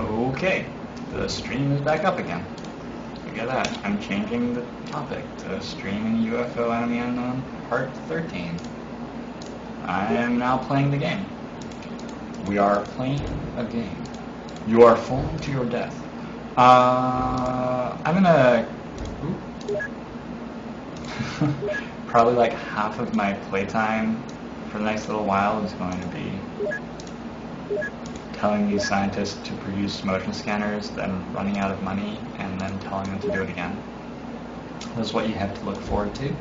Okay, the stream is back up again. Look at that. I'm changing the topic to streaming UFO Enemy Unknown Part 13. I am now playing the game. We are playing a game. You are falling to your death. I'm gonna... probably like half of my playtime for the next little while is going to be telling these scientists to produce motion scanners, then running out of money, and then telling them to do it again. This is what you have to look forward to.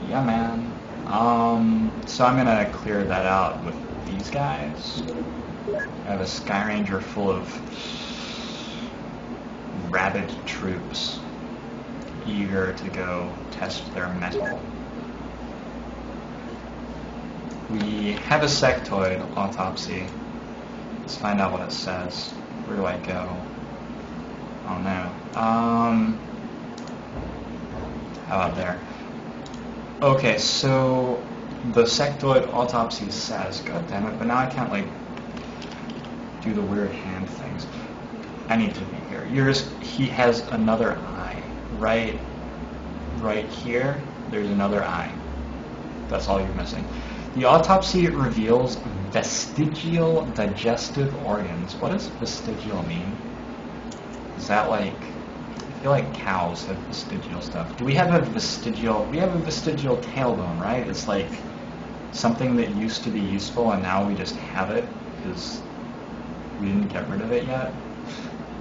Yeah, man. So I'm gonna clear that out with these guys. I have a Sky Ranger full of rabid troops eager to go test their mettle. We have a sectoid autopsy. Let's find out what it says. Where do I go? Oh no. How about there? Okay, so the sectoid autopsy says, god damn it, but now I can't like do the weird hand things. I need to be here. He has another eye. Right here, there's another eye. That's all you're missing. The autopsy reveals vestigial digestive organs. What does vestigial mean? Is that like, I feel like cows have vestigial stuff. Do we have a vestigial, we have a vestigial tailbone, right? It's like something that used to be useful and now we just have it because we didn't get rid of it yet.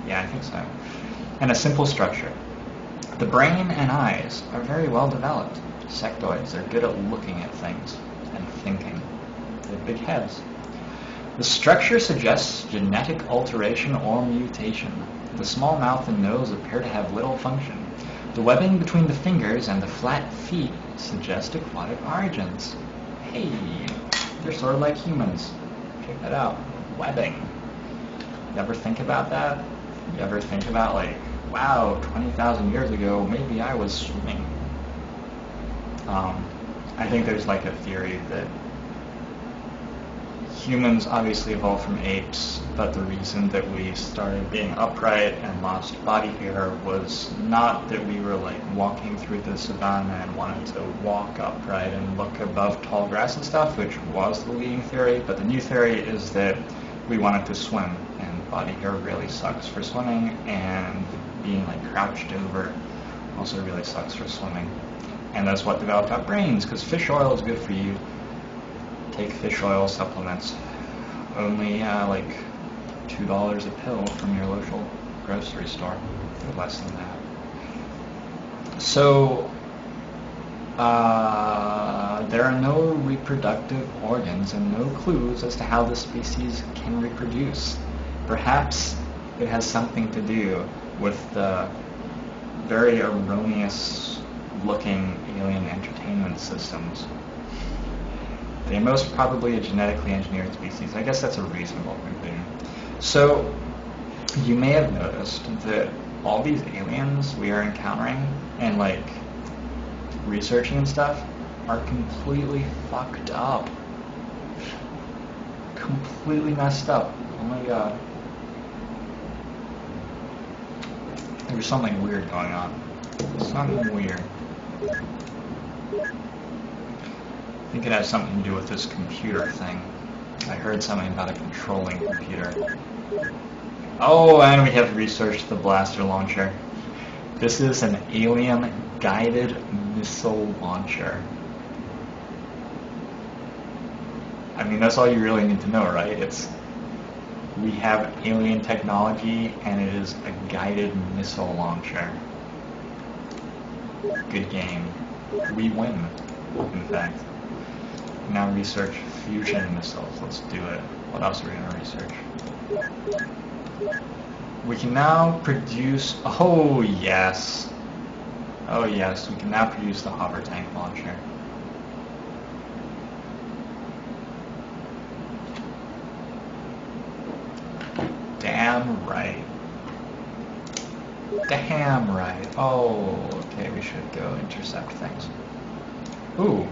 Yeah, I think so. And a simple structure. The brain and eyes are very well developed. Sectoids are good at looking at things and thinking. They have big heads. The structure suggests genetic alteration or mutation. The small mouth and nose appear to have little function. The webbing between the fingers and the flat feet suggest aquatic origins. Hey, they're sort of like humans. Check that out. Webbing. You ever think about that? You ever think about like, wow, 20,000 years ago, maybe I was swimming. I think there's like a theory that humans obviously evolved from apes, but the reason that we started being upright and lost body hair was not that we were like walking through the savannah and wanted to walk upright and look above tall grass and stuff, which was the leading theory, but the new theory is that we wanted to swim, and body hair really sucks for swimming, and being like crouched over also really sucks for swimming. And that's what developed our brains, because fish oil is good for you. Take fish oil supplements. Only like $2 a pill from your local grocery store. Or less than that. So there are no reproductive organs and no clues as to how the species can reproduce. Perhaps it has something to do with the very erroneous looking alien entertainment systems. They're most probably a genetically engineered species. I guess that's a reasonable conclusion. So, you may have noticed that all these aliens we are encountering and like researching and stuff are completely fucked up. Completely messed up. Oh my god. There's something weird going on. Something weird. I think it has something to do with this computer thing. I heard something about a controlling computer. Oh, and we have researched the blaster launcher. This is an alien guided missile launcher. I mean, that's all you really need to know, right? We have alien technology, and it is a guided missile launcher. Good game. We win, in fact. Now research fusion missiles. Let's do it. What else are we going to research? We can now produce... Oh, yes. Oh, yes. We can now produce the hover tank launcher. Damn right. Damn right. Oh, okay. we should go intercept things. Ooh,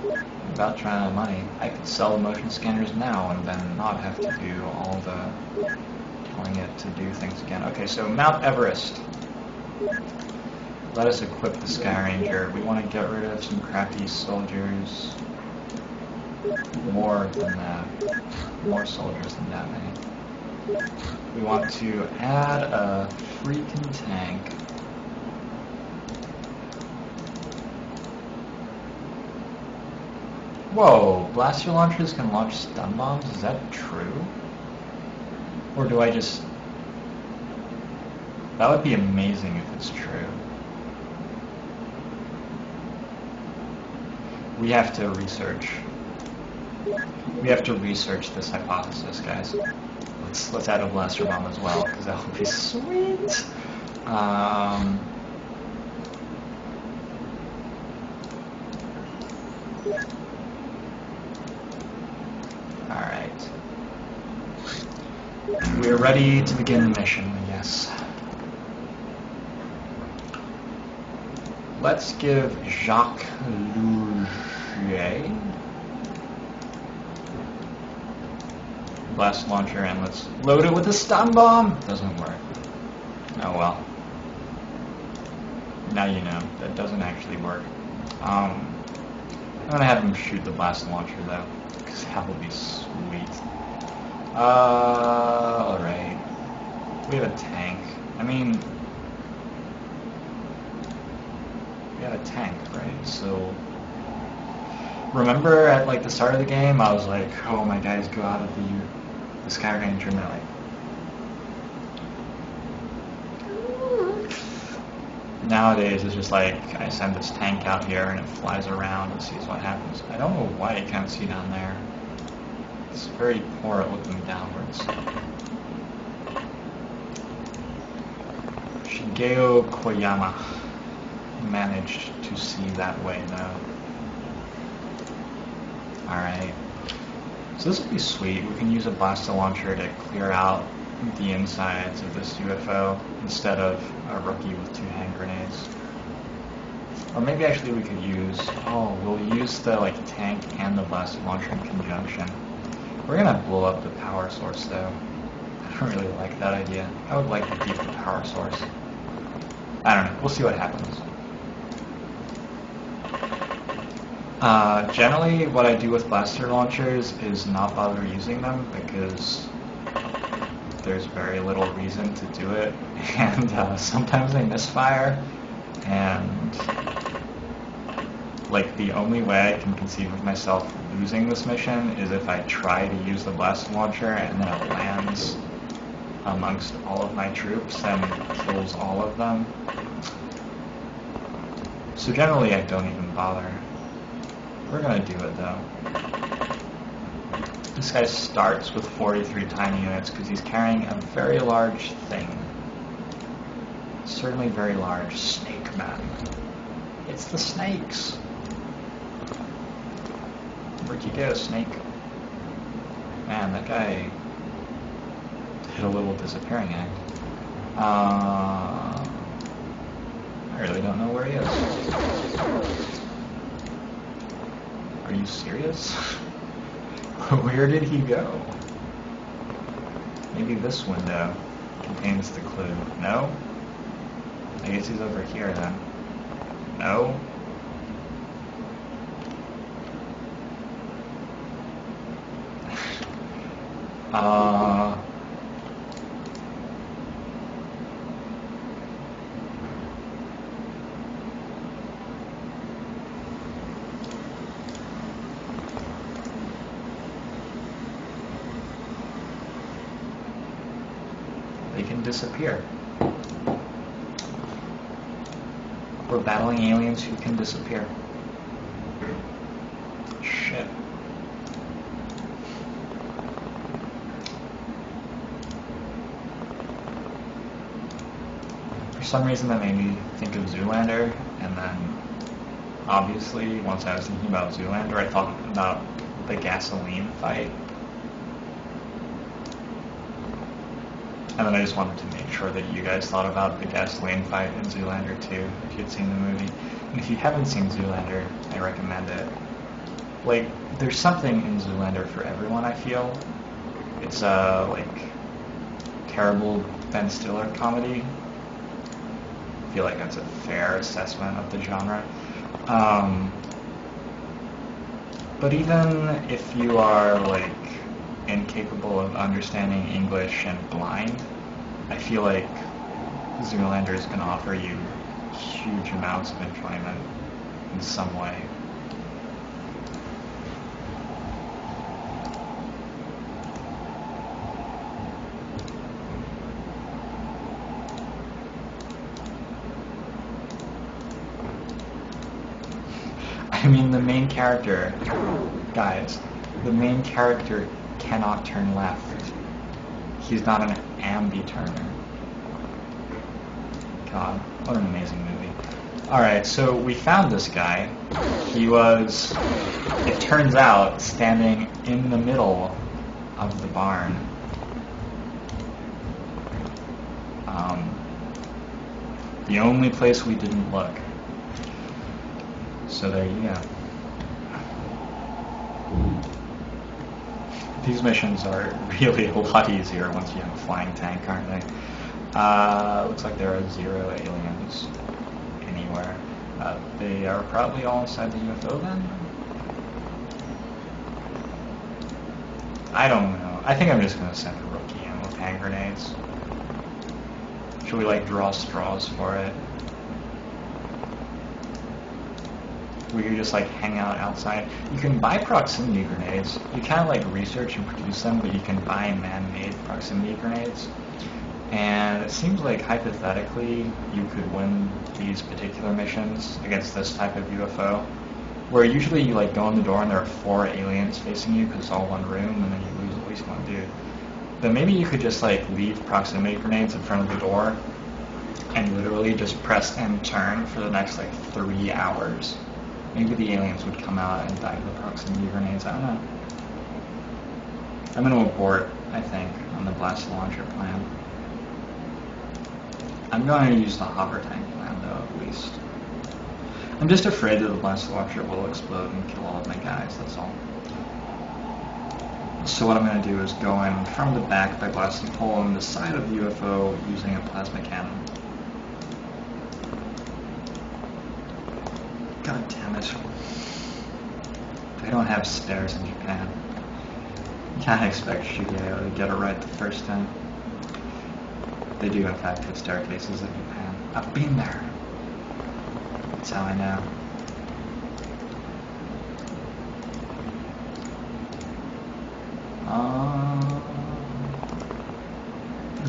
about to run out of money. I could sell the motion scanners now and then not have to do all the telling it to do things again. Okay, so Mount Everest. Let us equip the Sky Ranger. We want to get rid of some crappy soldiers. More than that. More soldiers than that many. We want to add a freaking tank. Whoa, blaster launchers can launch stun bombs? Is that true? Or do I just... That would be amazing if it's true. We have to research. We have to research this hypothesis, guys. Let's add a blaster bomb as well, because that would be sweet. Alright. We're ready to begin the mission, yes. Let's give Jacques Louget blast launcher and let's load it with a stun bomb. Doesn't work. Oh well. Now you know that doesn't actually work. I'm gonna have him shoot the blast launcher though, because that will be sweet. Alright. We have a tank. I mean, we have a tank, right? So, remember at like the start of the game, I was like, oh, my guys go out of the Sky Ranger and they're like, nowadays it's just like, I send this tank out here and it flies around and sees what happens. I don't know why you can't see down there. It's very poor at looking downwards. Shigeo Koyama managed to see that way though. Alright. So this would be sweet. We can use a blaster launcher to clear out the insides of this UFO instead of a rookie with 2 hand grenades. Or maybe actually we could use... Oh, we'll use the like tank and the blaster launcher in conjunction. We're gonna blow up the power source though. I don't really like that idea. I would like to keep the power source. I don't know. We'll see what happens. Generally, what I do with blaster launchers is not bother using them because there's very little reason to do it, and sometimes they misfire, and like the only way I can conceive of myself losing this mission is if I try to use the blaster launcher and then it lands amongst all of my troops and kills all of them. So generally I don't even bother. We're gonna do it though. This guy starts with 43 tiny units because he's carrying a very large thing. Certainly very large. Snake man. It's the snakes. Where'd you go, snake? Man, that guy did a little disappearing act. I really don't know where he is. Are you serious? Where did he go? Maybe this window contains the clue. No? I guess he's over here then. No? They can disappear. We're battling aliens who can disappear. Shit. For some reason that made me think of Zoolander, and then obviously once I was thinking about Zoolander I thought about the gasoline fight. And then I just wanted to make sure that you guys thought about the gasoline fight in Zoolander 2, if you'd seen the movie. And if you haven't seen Zoolander, I recommend it. Like, there's something in Zoolander for everyone, I feel. It's a, like, terrible Ben Stiller comedy. I feel like that's a fair assessment of the genre. But even if you are, like, incapable of understanding English and blind, I feel like Zoolander is going to offer you huge amounts of enjoyment in some way. I mean, the main character, guys, the main character cannot turn left. He's not an ambi-turner. God, what an amazing movie. Alright, so we found this guy. He was, it turns out, standing in the middle of the barn. The only place we didn't look. So there you go. These missions are really a lot easier once you have a flying tank, aren't they? Looks like there are 0 aliens anywhere. They are probably all inside the UFO then? I don't know. I think I'm just going to send a rookie in with hand grenades. Should we, like, draw straws for it? Where you just like hang out outside. You can buy proximity grenades. You can't like research and produce them, but you can buy man-made proximity grenades. And it seems like hypothetically you could win these particular missions against this type of UFO, where usually you like go in the door and there are 4 aliens facing you because it's all one room, and then you lose at least one dude. But maybe you could just like leave proximity grenades in front of the door and literally just press and turn for the next like 3 hours. Maybe the aliens would come out and die to the proximity grenades. I don't know. I'm going to abort, I think, on the blast launcher plan. I'm going to use the hover tank plan, though, at least. I'm just afraid that the blast launcher will explode and kill all of my guys, that's all. So what I'm going to do is go in from the back by blasting a hole in the side of the UFO using a plasma cannon. God damn it. They don't have stairs in Japan. You can't expect Shigeo to get it right the first time. They do in fact have staircases in Japan. I've been there. That's how I know.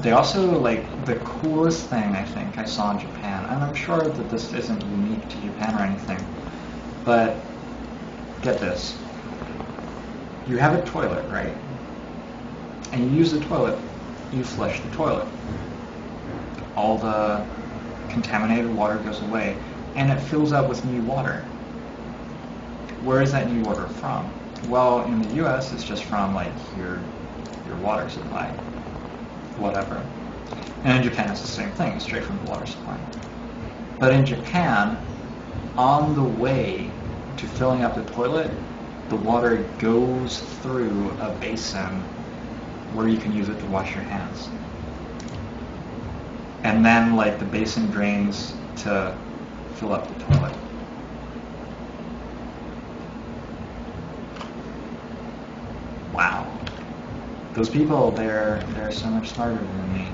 They also, like, the coolest thing I think I saw in Japan, and I'm sure that this isn't unique to Japan or anything, but get this. You have a toilet, right? And you use the toilet. You flush the toilet. All the contaminated water goes away, and it fills up with new water. Where is that new water from? Well, in the US, it's just from, like, your water supply. Whatever. And in Japan, it's the same thing. It's straight from the water supply. But in Japan, on the way to filling up the toilet, the water goes through a basin where you can use it to wash your hands. And then, like, the basin drains to fill up the toilet. Wow. Those people, they're so much smarter than me.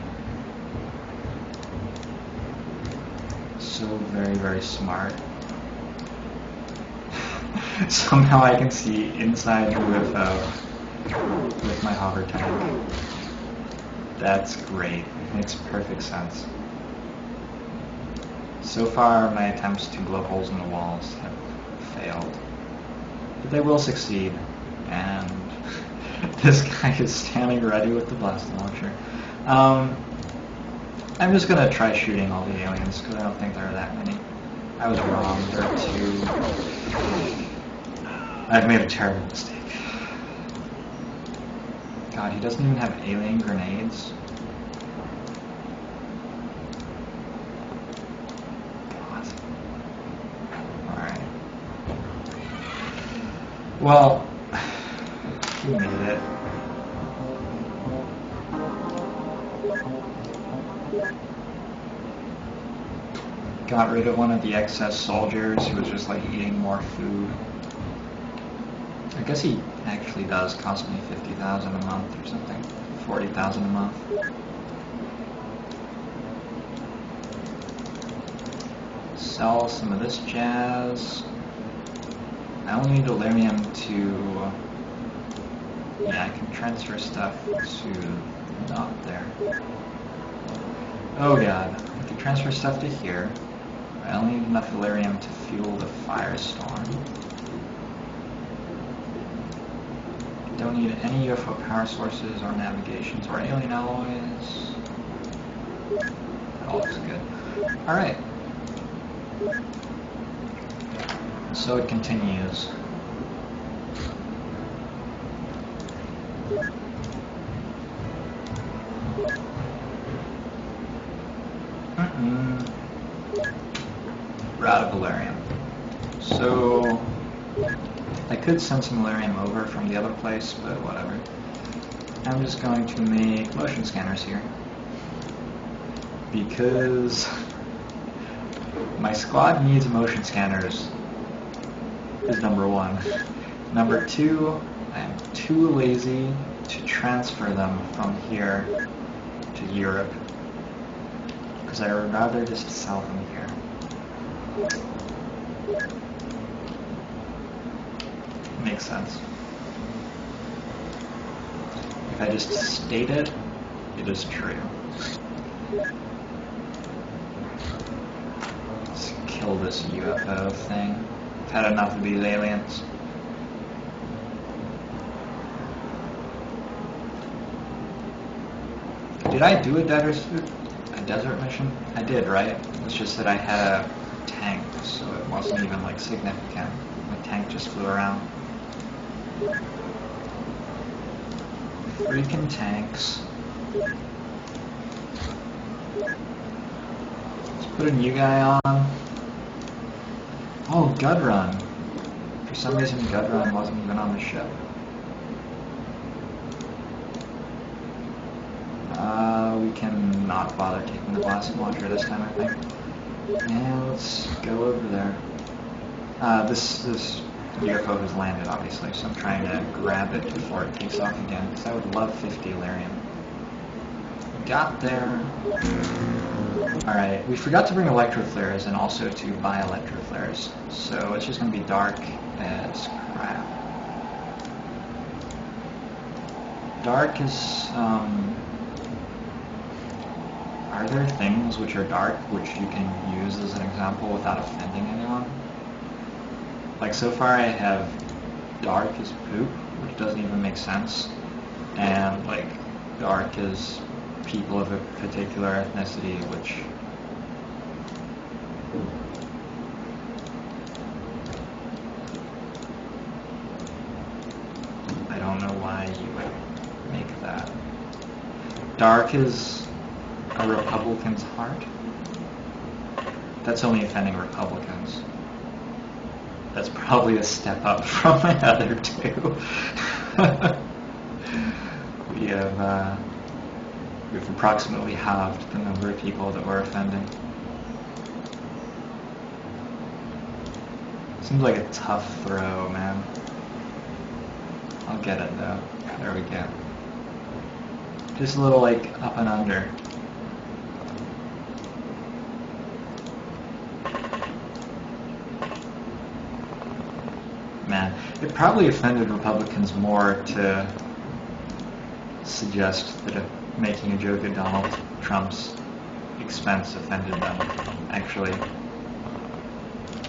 So very, very smart. Somehow I can see inside the UFO with my hover tank. That's great. It makes perfect sense. So far, my attempts to blow holes in the walls have failed. But they will succeed, and this guy is standing ready with the blast launcher. I'm just gonna try shooting all the aliens, because I don't think there are that many. I was wrong, there are 2. I've made a terrible mistake. God, he doesn't even have alien grenades. Well, he made it. Got rid of one of the excess soldiers who was just like eating more food. I guess he actually does cost me 50,000 a month or something. 40,000 a month. Sell some of this jazz. I only need Delirium to... Yeah, I can transfer stuff to not there. Oh god, I can transfer stuff to here. I only need enough Delirium to fuel the Firestorm. Don't need any UFO power sources or navigations or alien alloys. That all looks good. Alright. So it continues. We're out of Valerium. So I could send some Valerium over from the other place, but whatever. I'm just going to make motion scanners here. Because my squad needs motion scanners is number one. Number two, I am too lazy to transfer them from here to Europe. Because I would rather just sell them here. Makes sense. If I just state it, it is true. Let's kill this UFO thing. I've had enough of these aliens. Did I do a desert mission? I did, right? It's just that I had a tank, so it wasn't even like significant. My tank just flew around. Freaking tanks. Let's put a new guy on. Oh, Gut Run. For some reason, Gut Run wasn't even on the ship. We can not bother taking the blast launcher this time, I think. And let's go over there. This UFO has landed, obviously, so I'm trying to grab it before it takes off again, because I would love 50 Illyrium. Got there. Alright, we forgot to bring electroflares and also to buy electroflares, so it's just going to be dark as crap. Dark is, are there things which are dark which you can use as an example without offending anyone? Like, so far I have dark as poop, which doesn't even make sense, and like dark as people of a particular ethnicity, which I don't know why you would make that. Dark is a Republican's heart? That's only offending Republicans. That's probably a step up from my other two. We've approximately halved the number of people that we're offending. Seems like a tough throw, man. I'll get it though. There we go. Just a little like up and under. Man, it probably offended Republicans more to suggest that making a joke at Donald Trump's expense offended them, actually.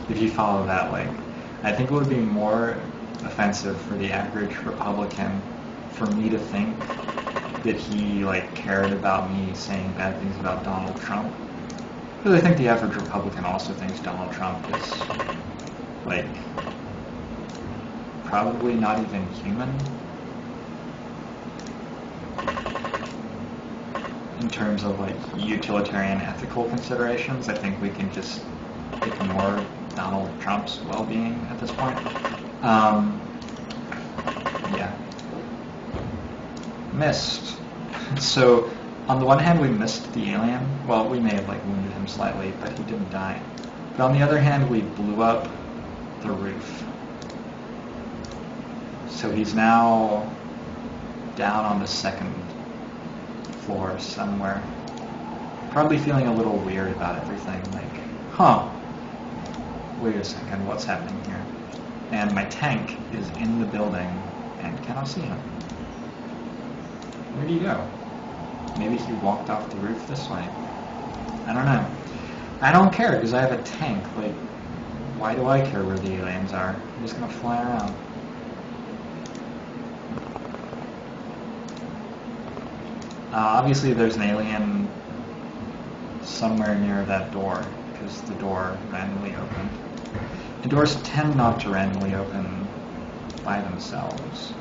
If you follow that, like, I think it would be more offensive for the average Republican for me to think that he, like, cared about me saying bad things about Donald Trump. Because I think the average Republican also thinks Donald Trump is, like, probably not even human. In terms of like utilitarian ethical considerations, I think we can just ignore Donald Trump's well-being at this point. Missed. So, on the one hand, we missed the alien. Well, we may have like wounded him slightly, but he didn't die. But on the other hand, we blew up the roof. So he's now down on the second floor somewhere. Probably feeling a little weird about everything, like, huh, wait a second, what's happening here? And my tank is in the building and cannot see him. Where'd he go? Maybe he walked off the roof this way. I don't know. I don't care because I have a tank. Like, why do I care where the aliens are? I'm just gonna fly around. Obviously there's an alien somewhere near that door because the door randomly opened. The doors tend not to randomly open by themselves.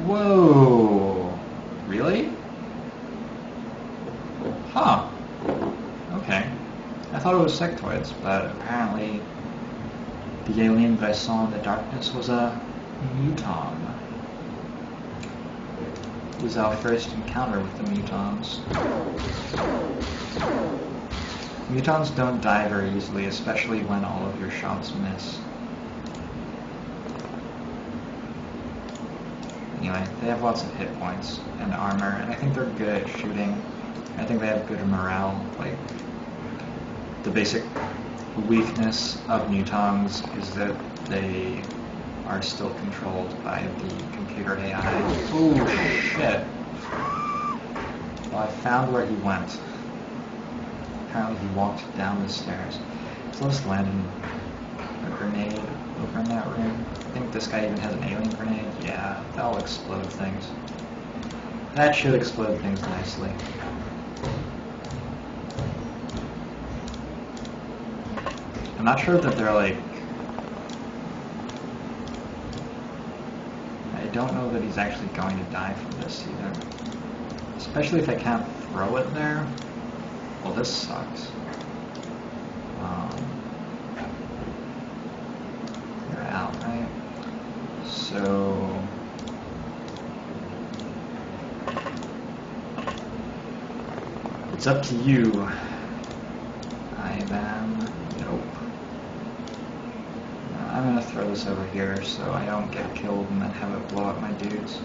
Whoa! Really? Huh. Okay. I thought it was sectoids, but apparently the alien that I saw in the darkness was a muton. It was our first encounter with the mutons. Mutons don't die very easily, especially when all of your shots miss. Anyway, they have lots of hit points and armor, and I think they're good at shooting. I think they have good morale. Like, the basic weakness of mutons is that they are still controlled by the computer AI. Oh shit. Well, I found where he went. Apparently he walked down the stairs. So let's land a grenade over in that room. I think this guy even has an alien grenade. Yeah, that'll explode things. That should explode things nicely. I'm not sure that they're like... I don't know that he's actually going to die from this either. Especially if I can't throw it there. Well, this sucks. You're out, right? So... it's up to you. Nope. I'm gonna throw this over here so I don't get killed and then have it blow up my dudes.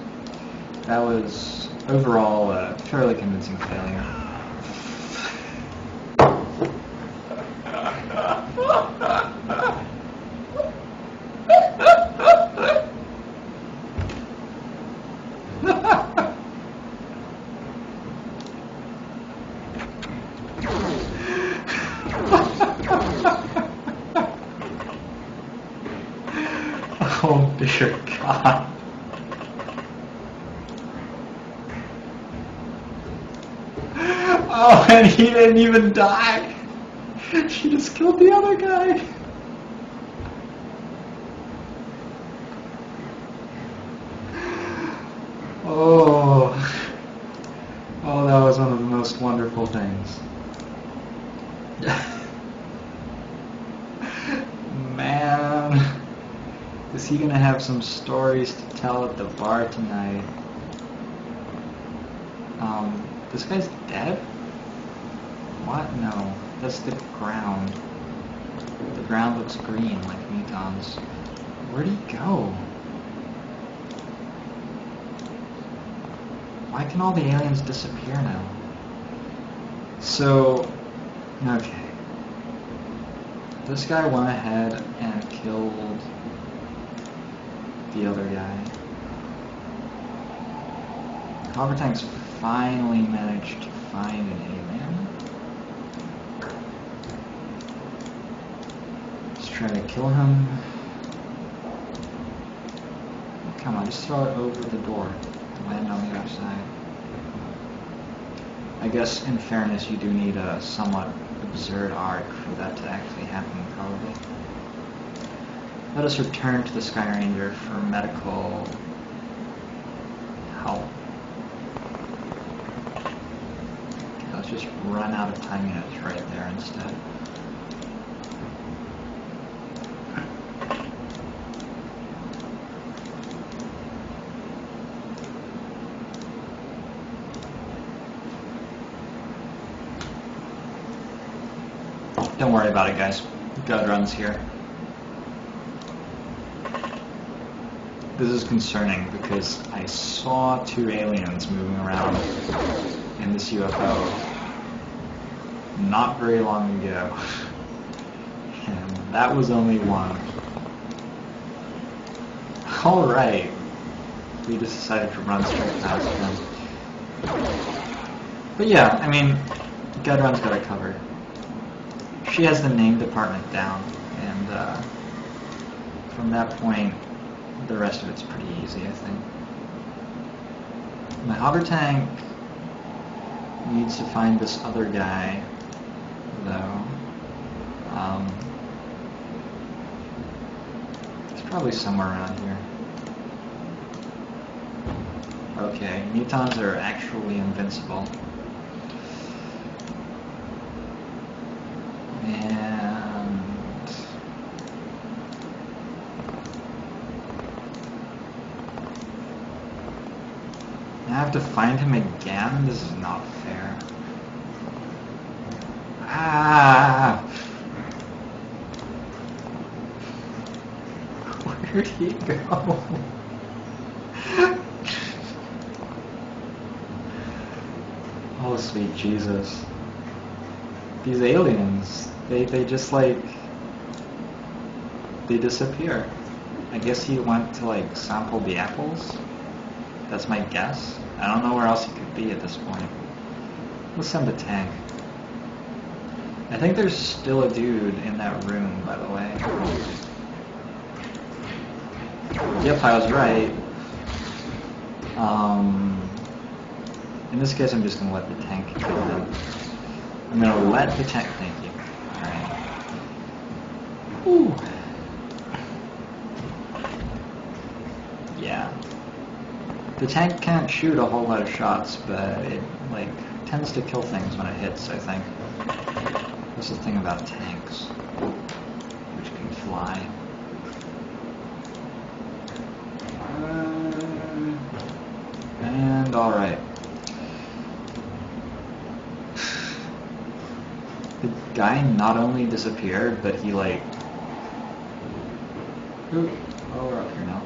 That was overall a fairly convincing failure. Oh dear God. Oh, and he didn't even die. She just killed the other guy. Oh. Oh, that was one of the most wonderful things. Man. Is he gonna have some stories to tell at the bar tonight? This guy's dead? What? No. That's the ground. The ground looks green like mutons. Where'd he go? Why can all the aliens disappear now? So, okay. This guy went ahead and killed the other guy. Hover tanks finally managed to find an alien. Let's try to kill him. Come on, just throw it over the door and land on the other side. I guess, in fairness, you do need a somewhat absurd arc for that to actually happen, probably. Let us return to the Sky Ranger for medical help. Okay, let's just run out of time units right there instead. Don't worry about it, guys. God runs here. This is concerning because I saw 2 aliens moving around in this UFO not very long ago. And that was only one. Alright. We just decided to run straight past them. But yeah, I mean, Gudrun's got it covered. She has the name department down, and from that point, the rest of it's pretty easy, I think. My hover tank needs to find this other guy, though. It's probably somewhere around here. Okay, mutons are actually invincible. And I have to find him again? This is not fair. Ah! Where'd he go? Oh, sweet Jesus. These aliens, they just like, they disappear. I guess he went to like sample the apples. That's my guess. I don't know where else he could be at this point. Let's send a tank. I think there's still a dude in that room, by the way. Yep, I was right. In this case, I'm just going to let the tank kill him. I'm going to let the tank... Thank you. Alright. Whew. Yeah. The tank can't shoot a whole lot of shots, but it, like, tends to kill things when it hits, I think. That's the thing about tanks, which can fly. And alright. The guy not only disappeared, but he like... Oh, we're up here now.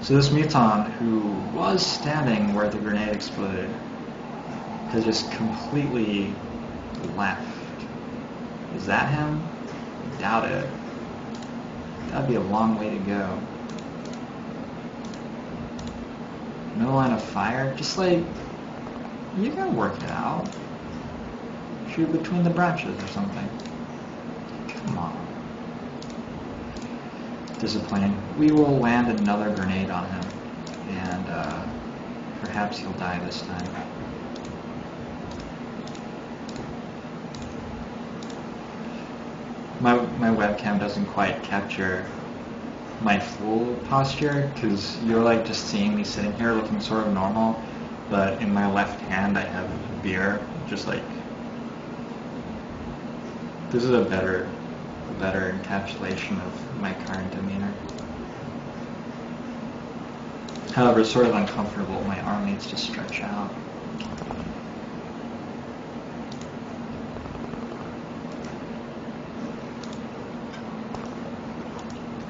So this muton, who was standing where the grenade exploded, has just completely left. Is that him? Doubt it. That'd be a long way to go. No line of fire? Just like, you can work it out. Shoot between the branches or something. Come on. Disappointing. We will land another grenade on him, and perhaps he'll die this time. My webcam doesn't quite capture my full posture, because you're like just seeing me sitting here looking sort of normal, but in my left hand I have beer, just like, this is a better encapsulation of my current demeanor. However, it's sort of uncomfortable, my arm needs to stretch out.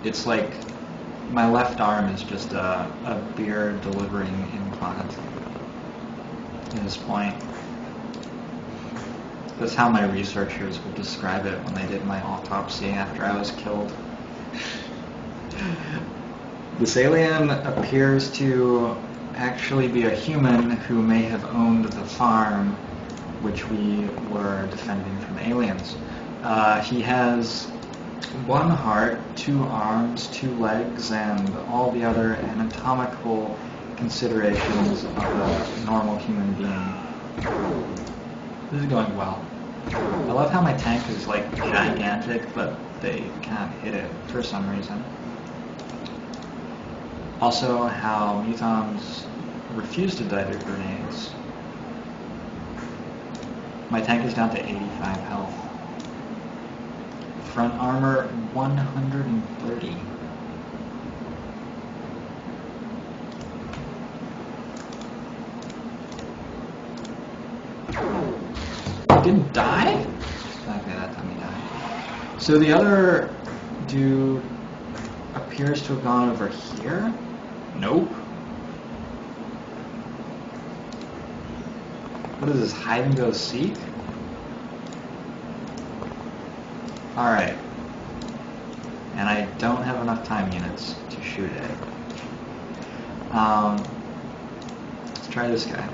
It's like my left arm is just a beer delivering implant at this point. That's how my researchers would describe it when they did my autopsy after I was killed. This alien appears to actually be a human who may have owned the farm which we were defending from aliens. He has 1 heart, 2 arms, 2 legs, and all the other anatomical considerations of a normal human being. This is going well. I love how my tank is like gigantic, but they can't hit it for some reason. Also, how mutons refuse to die to grenades. My tank is down to 85 health. Front armor 130. Didn't die? Okay, that time he died. So the other dude appears to have gone over here? Nope. What is this, hide and go seek? Alright. And I don't have enough time units to shoot it. Let's try this guy.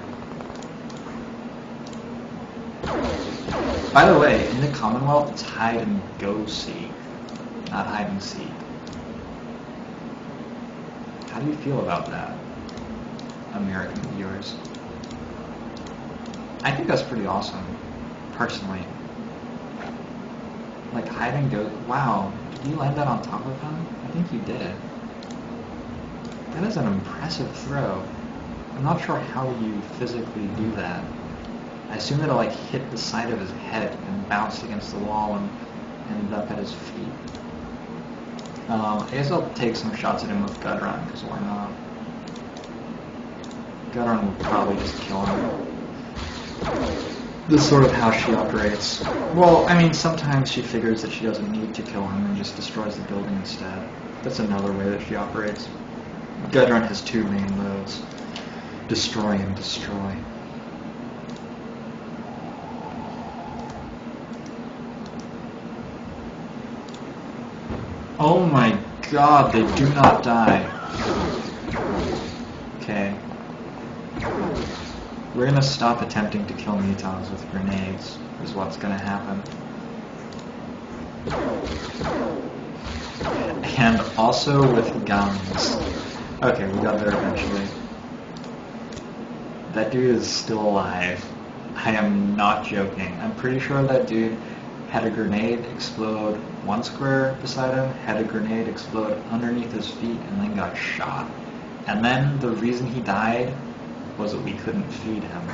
By the way, in the Commonwealth, it's hide and go seek, not hide and seek. How do you feel about that, American viewers? I think that's pretty awesome, personally. Like, hide and go. Wow, did you land that on top of him? I think you did. That is an impressive throw. I'm not sure how you physically do that. I assume that it like hit the side of his head and bounced against the wall and ended up at his feet. I guess I'll take some shots at him with gut run, because why not? Gut run will probably just kill him. This is sort of how she operates. Well, I mean, sometimes she figures that she doesn't need to kill him and just destroys the building instead. That's another way that she operates. Gut run has two main modes: destroy and destroy. Oh my god, they do not die. Okay. We're gonna stop attempting to kill mutons with grenades, is what's gonna happen. And also with guns. Okay, we got there eventually. That dude is still alive. I am not joking. I'm pretty sure that dude had a grenade explode one square beside him, had a grenade explode underneath his feet, and then got shot. And then the reason he died was that we couldn't feed him.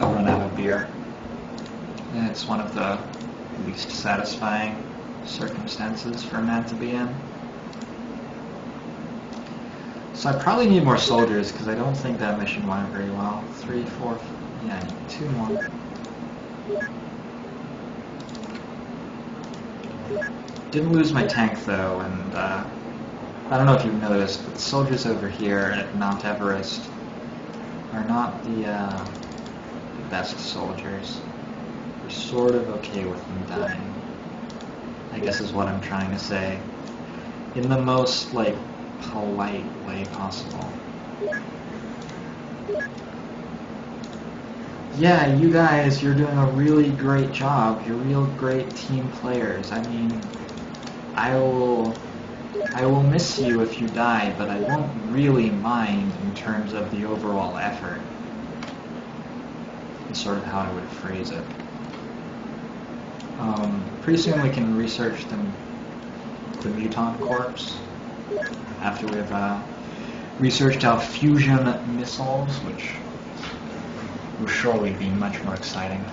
I'll run out of beer. And it's one of the least satisfying circumstances for a man to be in. So I probably need more soldiers, because I don't think that mission went very well. 3, 4, yeah, I need 2 more. Didn't lose my tank though, and I don't know if you've noticed, but the soldiers over here at Mount Everest are not the best soldiers. We're sort of okay with them dying, I guess is what I'm trying to say, in the most, like, polite way possible. Yeah, you guys, you're doing a really great job. You're real great team players. I mean, I will miss you if you die, but I won't really mind in terms of the overall effort. Is sort of how I would phrase it. Pretty soon we can research the muton corpse after we've researched our fusion missiles, which will surely be much more exciting.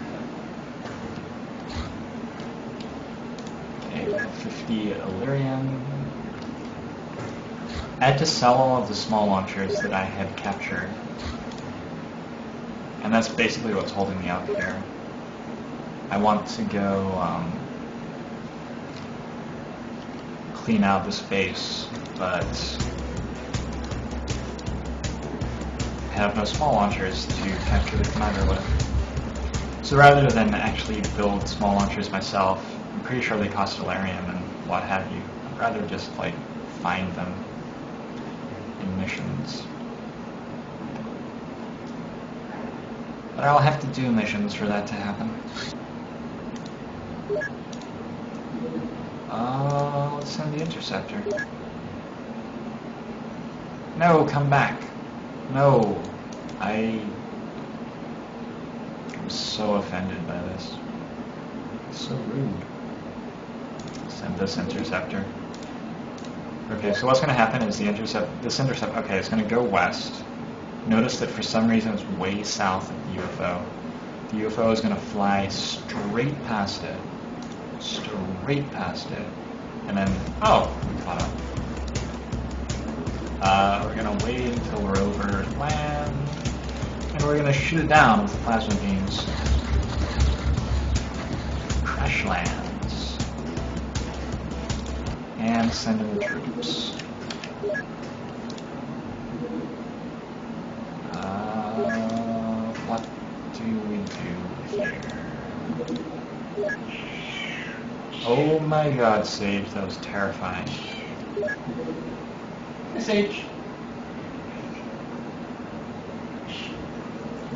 Okay, 50 Illyrian. I had to sell all of the small launchers that I had captured. And that's basically what's holding me up here. I want to go clean out the space, but I have no small launchers to capture the commander with. So rather than actually build small launchers myself, I'm pretty sure they cost Illyrium and what have you. I'd rather just, like, find them in missions. But I'll have to do missions for that to happen. Let's send the interceptor. No, come back. No. I'm so offended by this. It's so rude. Send this interceptor. Okay, so what's going to happen is this intercept, okay, it's going to go west. Notice that for some reason it's way south of the UFO. The UFO is going to fly straight past it. Straight past it. And then, oh, we caught up. land, and we're gonna shoot it down with the plasma beams. Crash lands. And send in the troops. What do we do here? Oh my god, Sage, that was terrifying. Hey, Sage.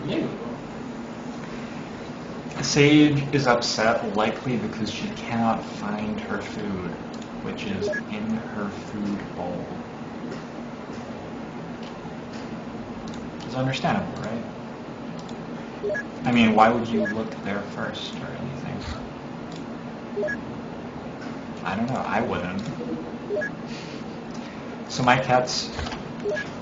You. Sage is upset, likely because she cannot find her food, which is in her food bowl. It's understandable, right? I mean, why would you look there first or anything? I don't know, I wouldn't. So my cats,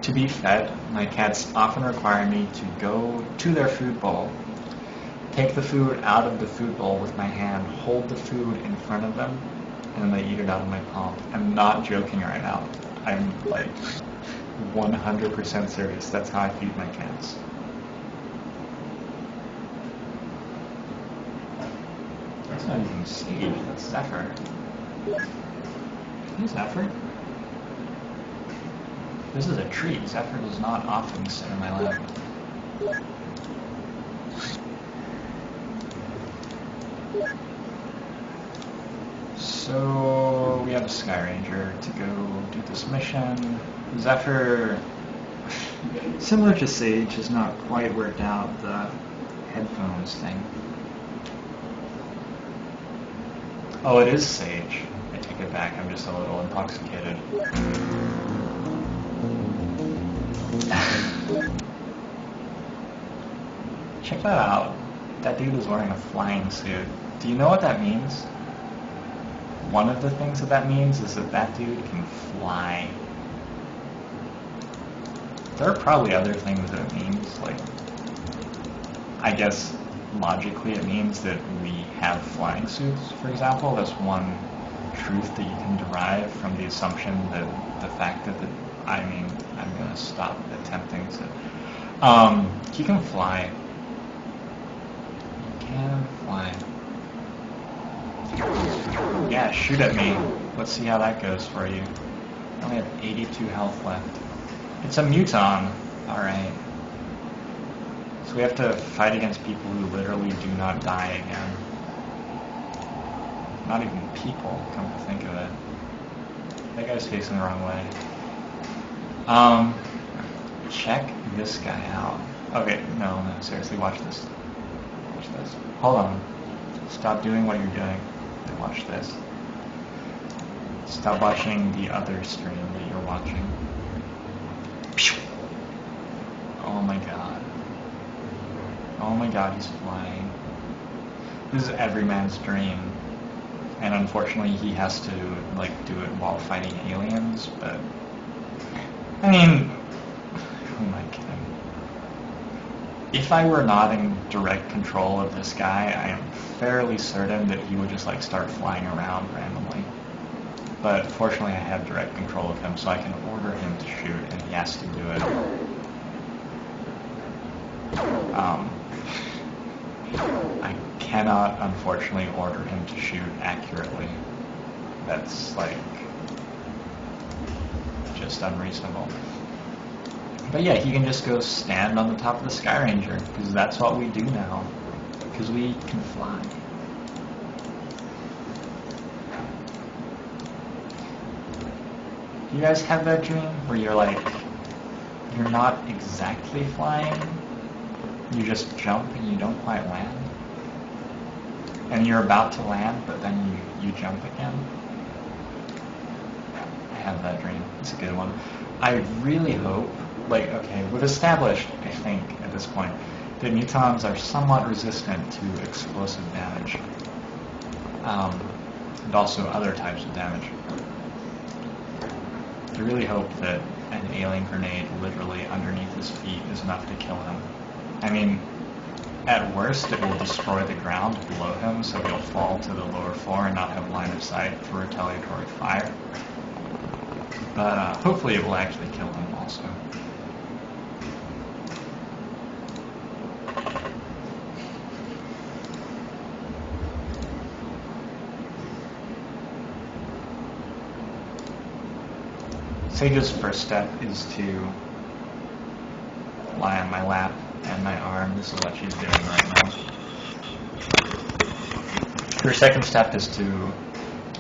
to be fed, my cats often require me to go to their food bowl, take the food out of the food bowl with my hand, hold the food in front of them, and then they eat it out of my palm. I'm not joking right now. I'm like 100% serious. That's how I feed my cats. That's not even Sage, that's Zephyr. Hey, Zephyr. This is a treat. Zephyr does not often sit in my lap. So we have a Sky Ranger to go do this mission. Zephyr, similar to Sage, has not quite worked out the headphones thing. Oh, it is Sage. I take it back, I'm just a little intoxicated. Check that out. That dude is wearing a flying suit. Do you know what that means? One of the things that means is that that dude can fly. There are probably other things that it means, like, I guess logically it means that we have flying suits, for example. That's one truth that you can derive from the assumption that the fact that I'm gonna stop attempting to. He can fly. He can fly. Yeah, shoot at me. Let's see how that goes for you. I only have 82 health left. It's a muton. Alright. So we have to fight against people who literally do not die again. Not even people, come to think of it. That guy's facing the wrong way. Check this guy out. Okay, no, seriously, watch this. Watch this. Hold on. Stop doing what you're doing. And watch this. Stop watching the other stream that you're watching. Oh my god. Oh my god, he's flying. This is every man's dream. And unfortunately he has to, like, do it while fighting aliens, but... I mean... Who am I kidding? If I were not in direct control of this guy, I am fairly certain that he would just, like, start flying around randomly. But fortunately I have direct control of him, so I can order him to shoot, and he has to do it. I cannot, unfortunately, order him to shoot accurately. That's, like, just unreasonable. But yeah, he can just go stand on the top of the Sky Ranger, because that's what we do now. Because we can fly. Do you guys have that dream where you're like, you're not exactly flying, you just jump and you don't quite land? And you're about to land, but then you jump again? I have that dream. It's a good one. I really hope, like, okay, we've established, I think, at this point, that mutons are somewhat resistant to explosive damage. And also other types of damage. I really hope that an alien grenade literally underneath his feet is enough to kill him. I mean, at worst, it will destroy the ground below him, so he'll fall to the lower floor and not have line of sight for retaliatory fire. But hopefully it will actually kill him also. Sage's first step is to lie on my lap and my arm. This is what she's doing right now. Her second step is to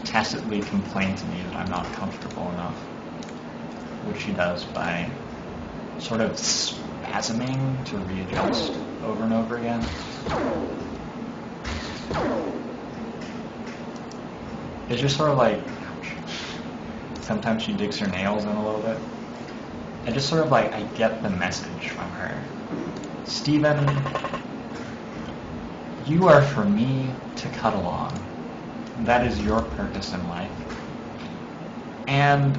tacitly complain to me that I'm not comfortable enough, which she does by sort of spasming to readjust over and over again. It's just sort of like, ouch. Sometimes she digs her nails in a little bit. I just sort of like, I get the message from her. Steven, you are for me to cut along. That is your purpose in life. And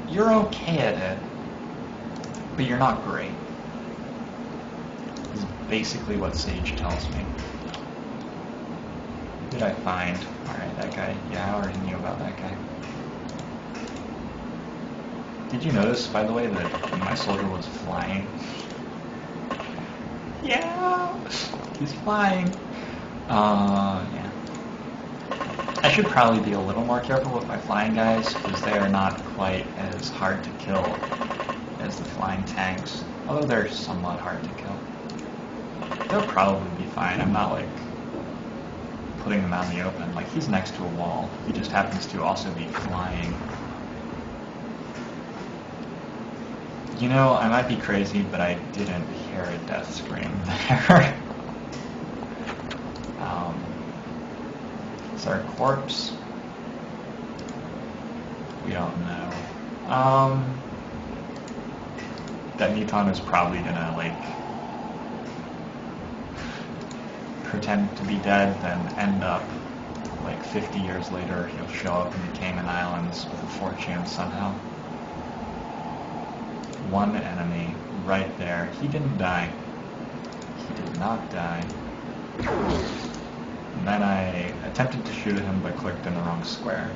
you're okay at it, but you're not great. Is basically what Sage tells me. Who did I find? Alright, that guy. Yeah, I already knew about that guy. Did you notice, by the way, that my soldier was flying? Yeah! He's flying. Yeah. I should probably be a little more careful with my flying guys, because they are not quite as hard to kill as the flying tanks. Although they're somewhat hard to kill. They'll probably be fine. I'm not, like, putting them out in the open. Like, he's next to a wall. He just happens to also be flying. You know, I might be crazy, but I didn't hear a death scream there. Is there a corpse? We don't know. That Muton is probably gonna, like, pretend to be dead, then end up, like, 50 years later, he'll show up in the Cayman Islands with a fortune somehow. One enemy right there. He didn't die. He did not die. And then I attempted to shoot at him but clicked in the wrong square,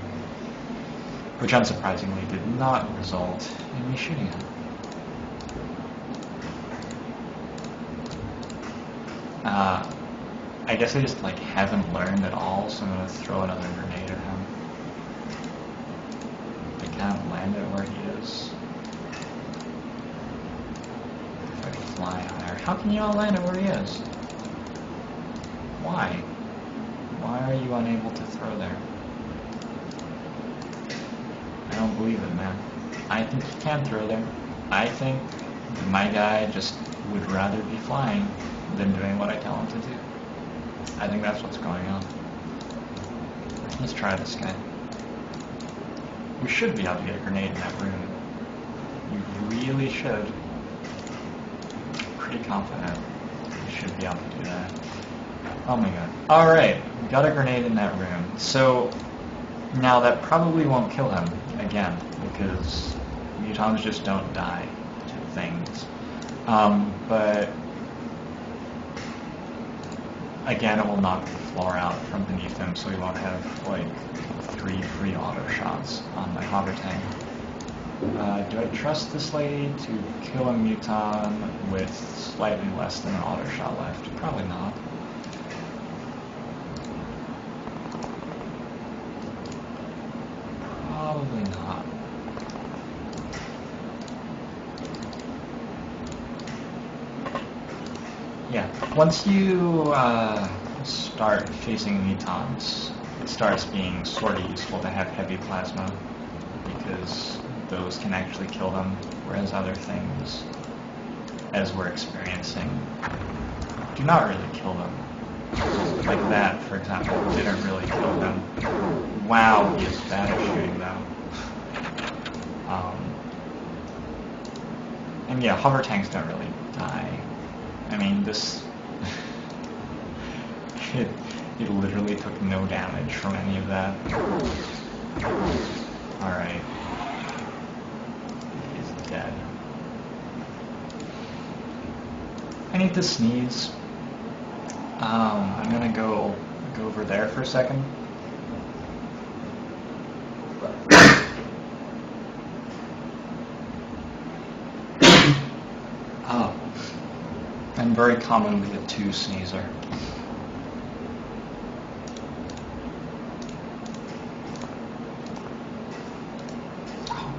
which unsurprisingly did not result in me shooting him. I guess I just like haven't learned at all, so I'm going to throw another grenade at him. I can't land it where he is. If I fly higher. How can you not land it where he is? Why? Why are you unable to throw there? I don't believe it, man. I think he can throw there. I think my guy just would rather be flying than doing what I tell him to do. I think that's what's going on. Let's try this guy. We should be able to get a grenade in that room. You really should. Pretty confident we should be able to do that. Oh my god. Alright, we got a grenade in that room. So, now that probably won't kill him again, because mutons just don't die to things. But again, it will knock the floor out from beneath him, so he won't have like 3 free auto shots on my hover tank. Do I trust this lady to kill a muton with slightly less than an auto shot left? Probably not. Probably not. Yeah, once you start facing mutons, it starts being sort of useful to have heavy plasma, because those can actually kill them, whereas other things, as we're experiencing, do not really kill them. Like that, for example, didn't really kill them. Wow, he is bad at shooting though. And yeah, hover tanks don't really die. I mean, this... it literally took no damage from any of that. Alright. He's dead. I need to sneeze. I'm gonna go over there for a second. Oh. I'm very commonly a 2 sneezer.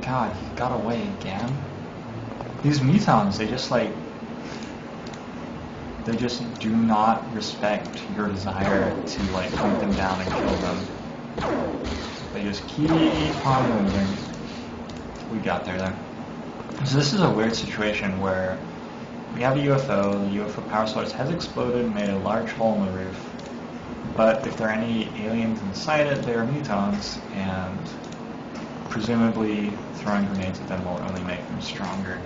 god, he got away again. These mutons, they just do not respect your desire to like hunt them down and kill them. They just keep on moving. We got there though. So this is a weird situation where we have a UFO, the UFO power source has exploded and made a large hole in the roof. But if there are any aliens inside it, they are mutons, and presumably throwing grenades at them will only make them stronger.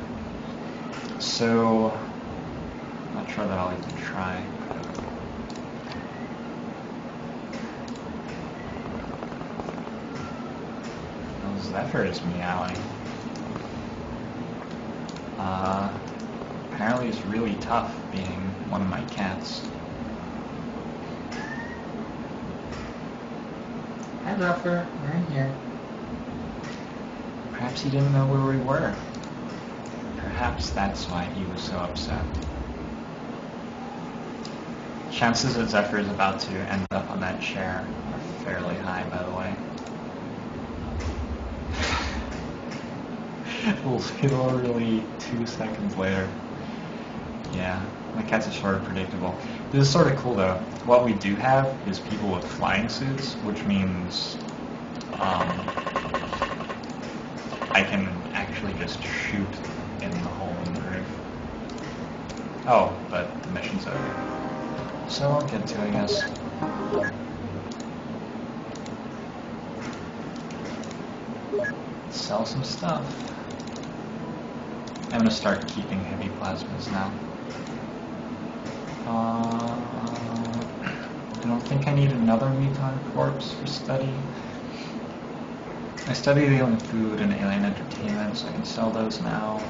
So, I'm not sure that I'll even try. Oh, Zephyr is meowing. Apparently it's really tough being one of my cats. Hi Zephyr, we're in here. Perhaps he didn't know where we were. Perhaps that's why he was so upset. Chances that Zephyr is about to end up on that chair are fairly high, by the way. Literally 2 seconds later. Yeah, my cats are sort of predictable. This is sort of cool though. What we do have is people with flying suits, which means I can actually just shoot in the hole in the roof. Oh, but the mission's over. So I'll get to it, I guess. Sell some stuff. I'm gonna start keeping heavy plasmas now. I don't think I need another muton corpse for study. I studied alien food and alien entertainment, so I can sell those now.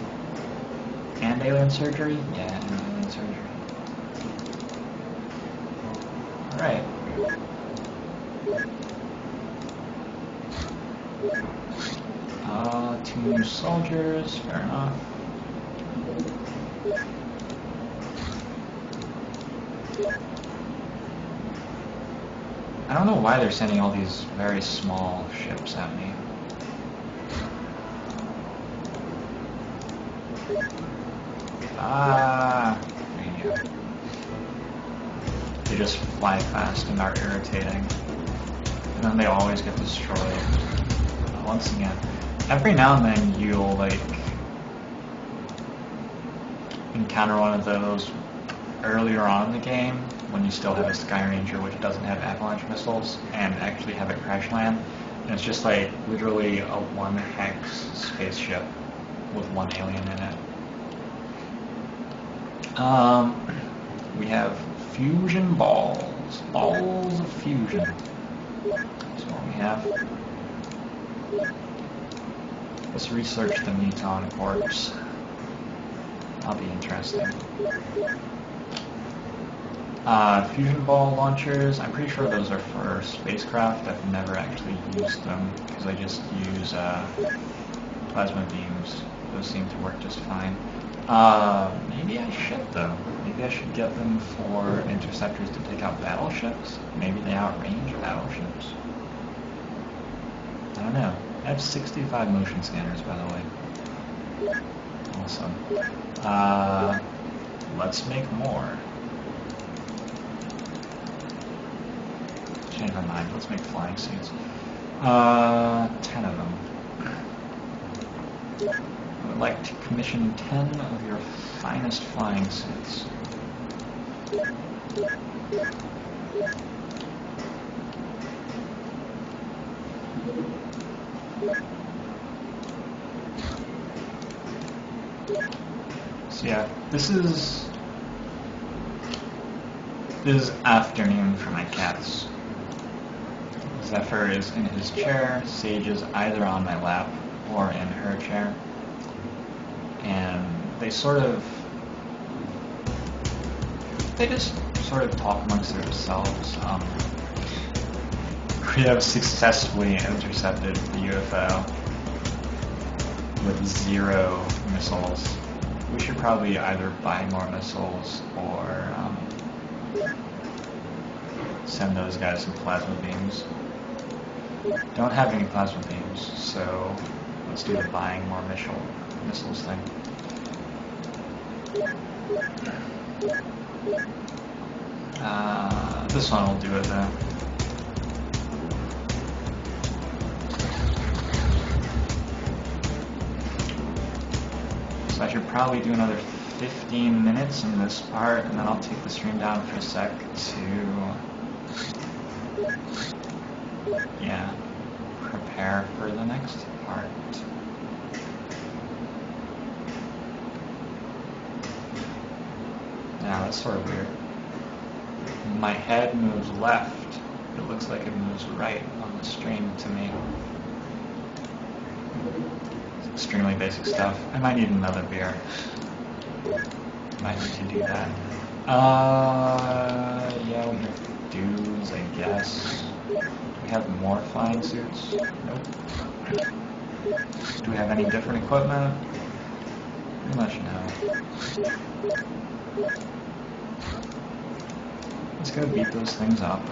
And alien surgery? Yeah, and alien surgery. Alright. Two new soldiers, fair enough. I don't know why they're sending all these very small ships at me. Radio. They just fly fast and are irritating. And then they always get destroyed. Once again. Every now and then you'll like encounter one of those earlier on in the game when you still have a Sky Ranger which doesn't have avalanche missiles and actually have it crash land. And it's just like literally a 1 hex spaceship with 1 alien in it. We have fusion balls. Balls of fusion. That's what we have. Let's research the muton corpse. That'll be interesting. Fusion ball launchers, I'm pretty sure those are for spacecraft. I've never actually used them because I just use plasma beams. Those seem to work just fine. Maybe I should though. Maybe I should get them for interceptors to take out battleships. Maybe they outrange battleships. I don't know. I have 65 motion scanners, by the way. Awesome. Let's make more. Change my mind. Let's make flying suits. 10 of them. I would like to commission 10 of your finest flying suits. So yeah, this is afternoon for my cats. Zephyr is in his chair, Sage is either on my lap or in her chair. And they just sort of talk amongst themselves. We have successfully intercepted the UFO with 0 missiles. We should probably either buy more missiles or send those guys some plasma beams. Don't have any plasma beams, so Let's do the buying more missiles thing. This one will do it though. So I should probably do another 15 minutes in this part, and then I'll take the stream down for a sec to, yeah, prepare for the next part. Now that's sort of weird. My head moves left. It looks like it moves right on the stream to me. It's extremely basic stuff. I might need another beer. Might need to do that. Yeah, we have dudes, I guess. We have more flying suits. Nope. Do we have any different equipment? Pretty much no. Let's go beat those things up.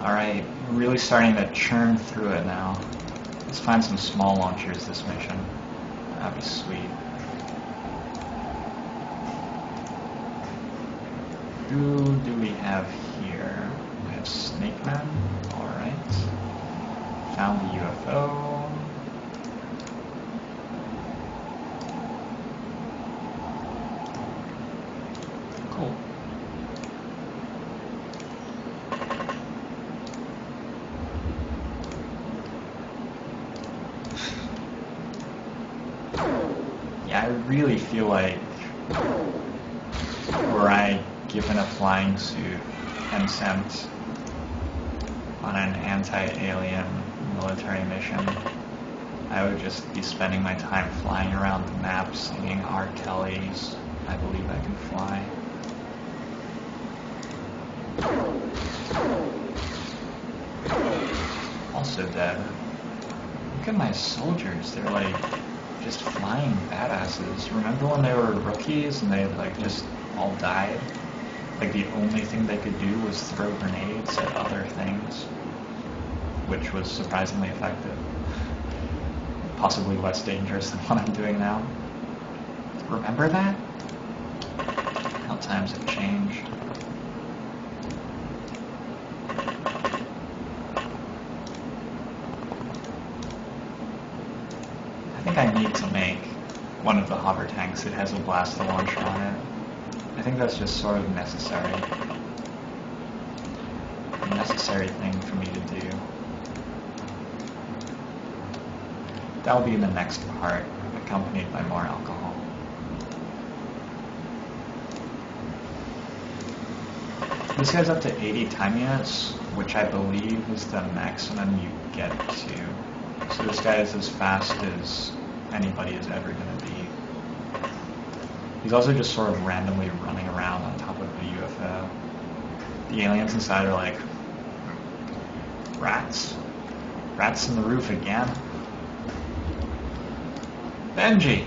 Alright, we're really starting to churn through it now. Let's find some small launchers this mission. That'd be sweet. Who do we have here? We have Snake Man. Alright. Found the UFO. Cool. Yeah, I really feel like were I given a flying suit and sent on an anti-alien military mission, I would just be spending my time flying around the map singing R. Kelly's I Believe I Can Fly. Also dead. Look at my soldiers, they're like just flying badasses. Remember when they were rookies and they like just all died? Like the only thing they could do was throw grenades at other things, which was surprisingly effective. Possibly less dangerous than what I'm doing now. Remember that? How times have changed. I think I need to make one of the hover tanks that has a blaster launcher on it. I think that's just sort of necessary. A necessary thing for me to do. That'll be in the next part, accompanied by more alcohol. This guy's up to 80 time units, which I believe is the maximum you get to. So this guy is as fast as anybody is ever going to be. He's also just sort of randomly running around on top of the UFO. The aliens inside are like, rats? Rats in the roof again? Benji!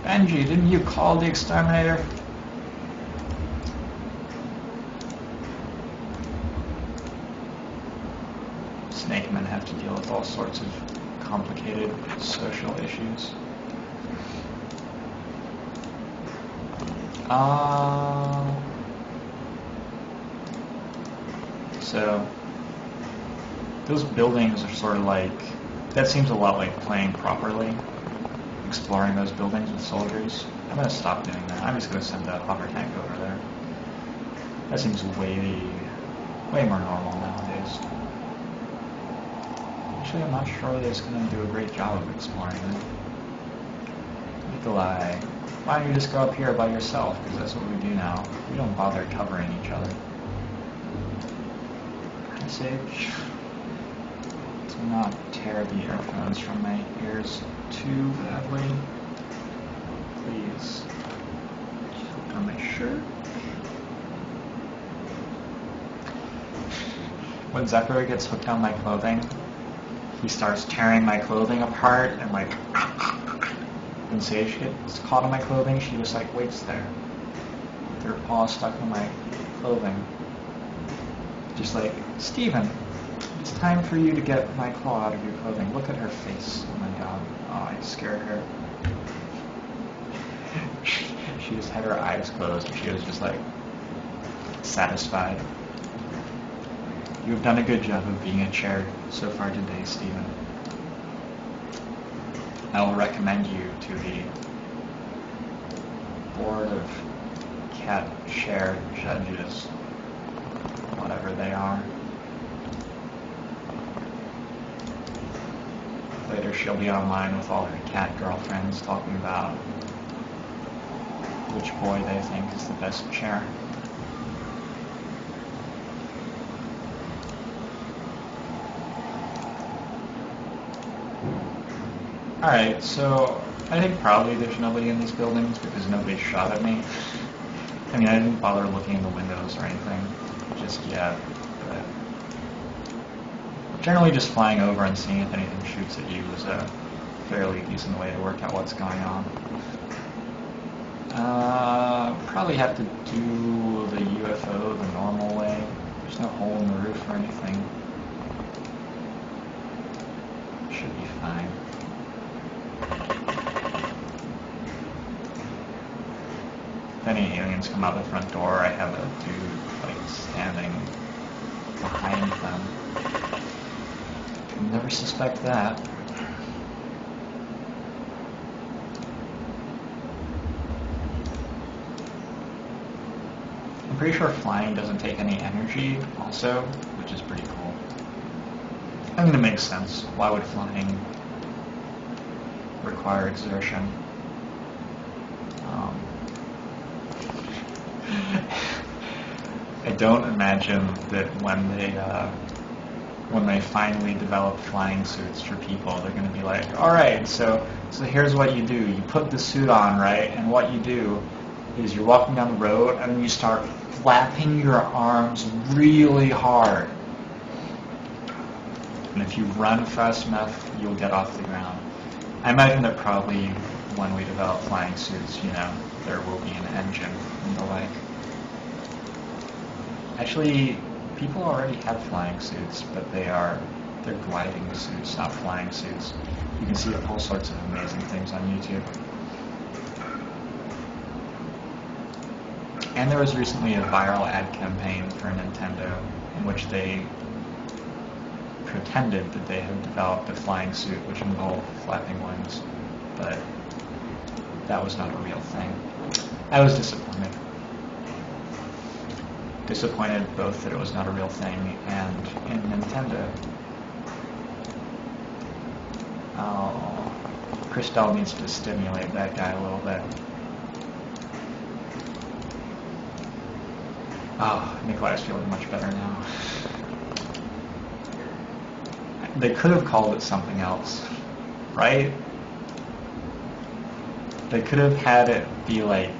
Benji, didn't you call the exterminator? Snake men have to deal with all sorts of complicated social issues. So those buildings are sort of like, that seems a lot like playing properly, exploring those buildings with soldiers. I'm going to stop doing that. I'm just going to send a hover tank over there. That seems way more normal nowadays. Actually, I'm not sure that it's going to do a great job of exploring it. Nikolai, why don't you just go up here by yourself? Because that's what we do now. We don't bother covering each other. Message. Do not tear the earphones from my ears too badly. Please. Hook on my shirt. When Zephyr gets hooked on my clothing, he starts tearing my clothing apart and like, when Sage gets caught on my clothing, she just like waits there with her paw stuck in my clothing. Just like, Steven, it's time for you to get my claw out of your clothing. Look at her face. Oh my god. Oh, I scared her. She just had her eyes closed. She was just like, satisfied. You've done a good job of being a chair so far today, Steven. I will recommend you to the board of cat chair judges, whatever they are. Later she'll be online with all her cat girlfriends talking about which boy they think is the best chair. Alright, so I think probably there's nobody in these buildings because nobody shot at me. I mean, I didn't bother looking in the windows or anything just yet, but generally just flying over and seeing if anything shoots at you is a fairly decent way to work out what's going on. Probably have to do the UFO the normal way. There's no hole in the roof or anything. Should be fine. If any aliens come out the front door, I have a dude like standing behind them. You'll never suspect that. I'm pretty sure flying doesn't take any energy also, which is pretty cool. I mean, it makes sense. Why would flying require exertion? I don't imagine that when they finally develop flying suits for people, they're going to be like, all right, so here's what you do. You put the suit on, right? And what you do is you're walking down the road and you start flapping your arms really hard. And if you run fast enough, you'll get off the ground. I imagine that probably when we develop flying suits, you know, there will be an engine and the like. Actually, people already have flying suits, but they're gliding suits, not flying suits. You can see all sorts of amazing things on YouTube. And there was recently a viral ad campaign for Nintendo in which they pretended that they had developed a flying suit which involved flapping wings, but that was not a real thing. I was disappointed. Disappointed both that it was not a real thing and in Nintendo. Oh, Christelle needs to stimulate that guy a little bit. Oh, Nikolai's feeling much better now. They could have called it something else, right? They could have had it be like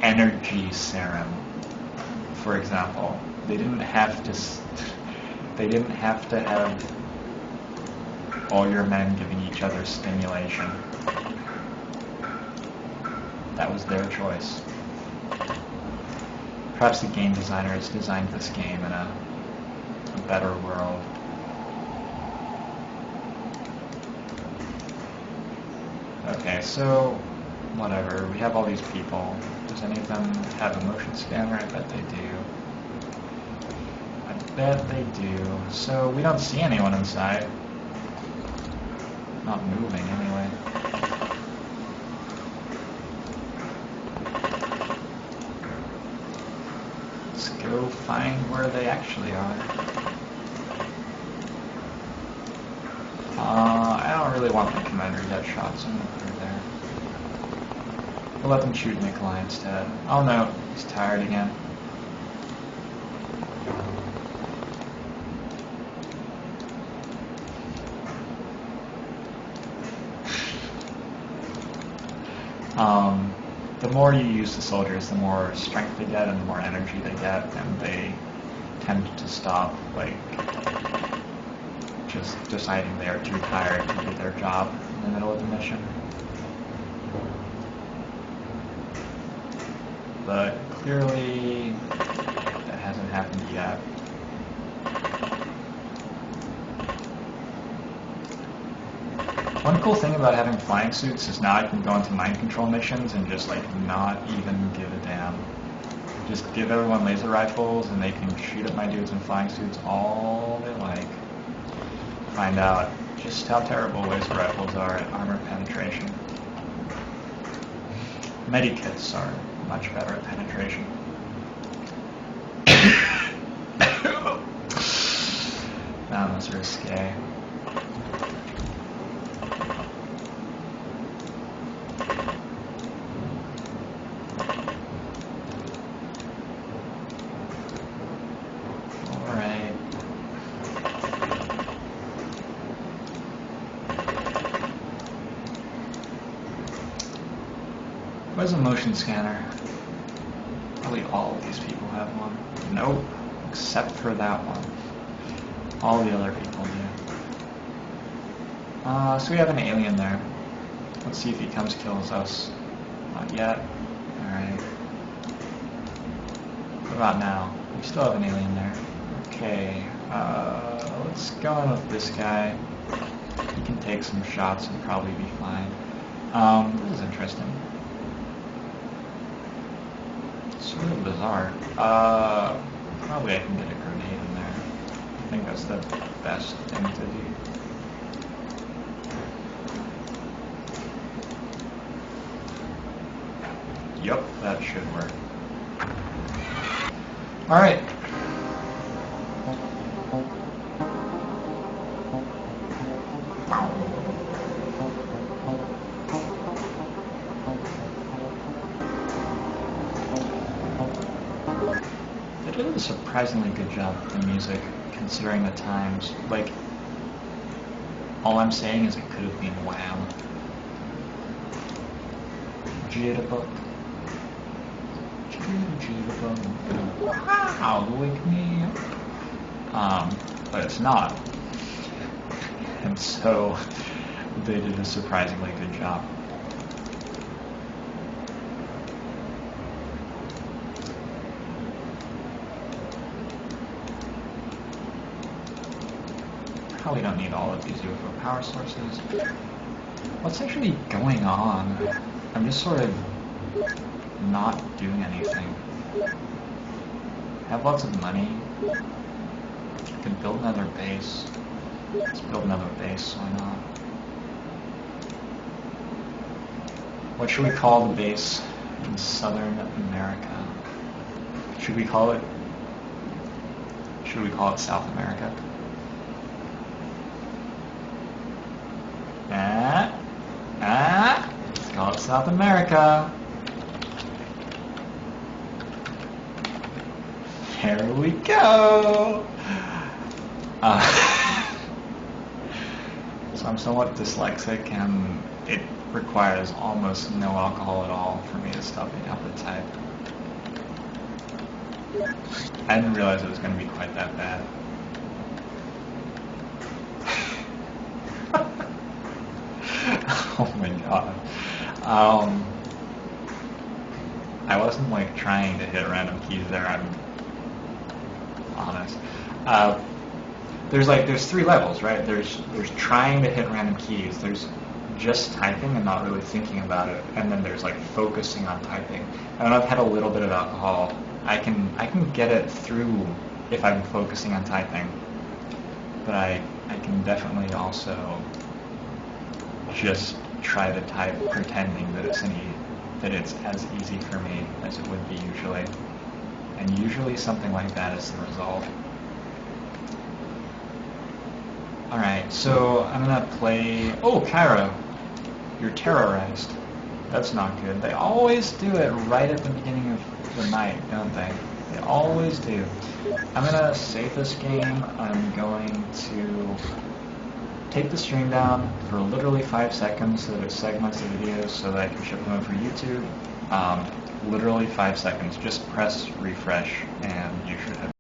energy serum, for example. They didn't have to have all your men giving each other stimulation. That was their choice. Perhaps the game designers designed this game in a better world. Okay, so whatever. We have all these people. Does any of them have a motion scanner? I bet they do. I bet they do. So we don't see anyone inside. Not moving anyway. Let's go find where they actually are. I don't really want my commander dead shot, so I'm going to put her there. We'll let them shoot Nikolai instead. Oh no, he's tired again. The more you use the soldiers, the more strength they get and the more energy they get, and they tend to stop, like, just deciding they are too tired to do their job in the middle of the mission. But clearly, that hasn't happened yet. One cool thing about having flying suits is now I can go into mind control missions and just like not even give a damn. Just give everyone laser rifles and they can shoot at my dudes in flying suits all they like. Find out just how terrible laser rifles are at armor penetration. Medikits are much better at penetration. That was risque. Alright. Where's a motion scanner? Probably all of these people have one. Nope, except for that one. All the other people do. So we have an alien there. Let's see if he comes kills us. Not yet. Alright. What about now? We still have an alien there. Okay. Let's go in with this guy. He can take some shots and probably be fine. This is interesting. Sort of bizarre. Probably I can get a grenade in there. I think that's the best thing to do. Yep, that should work. Alright. They did a surprisingly good job with the music, considering the times. Like, all I'm saying is it could have been Wham. Jitterbug. Wow, wake me up. But it's not. And so, they did a surprisingly good job. Probably don't need all of these UFO power sources. What's actually going on? I'm just sort of not doing anything. I have lots of money. I could build another base. Let's build another base, why not? What should we call the base in Southern America? Should we call it South America? Let's call it South America. Here we go. So I'm somewhat dyslexic and it requires almost no alcohol at all for me to stop being able to type. I didn't realize it was going to be quite that bad. Oh my god. I wasn't like trying to hit random keys there, I'm honest. There's three levels, right? There's trying to hit random keys, there's just typing and not really thinking about it, and then there's like focusing on typing. And I've had a little bit of alcohol. I can get it through if I'm focusing on typing. But I can definitely also just try to type pretending that it's as easy for me as it would be usually. And usually something like that is the result. Alright, so I'm gonna play... Oh, Kyra! You're terrorized. That's not good. They always do it right at the beginning of the night, don't they? They always do. I'm gonna save this game. I'm going to take the stream down for literally 5 seconds so that it segments the videos so that I can ship them over for YouTube. Literally 5 seconds. Just press refresh and you should have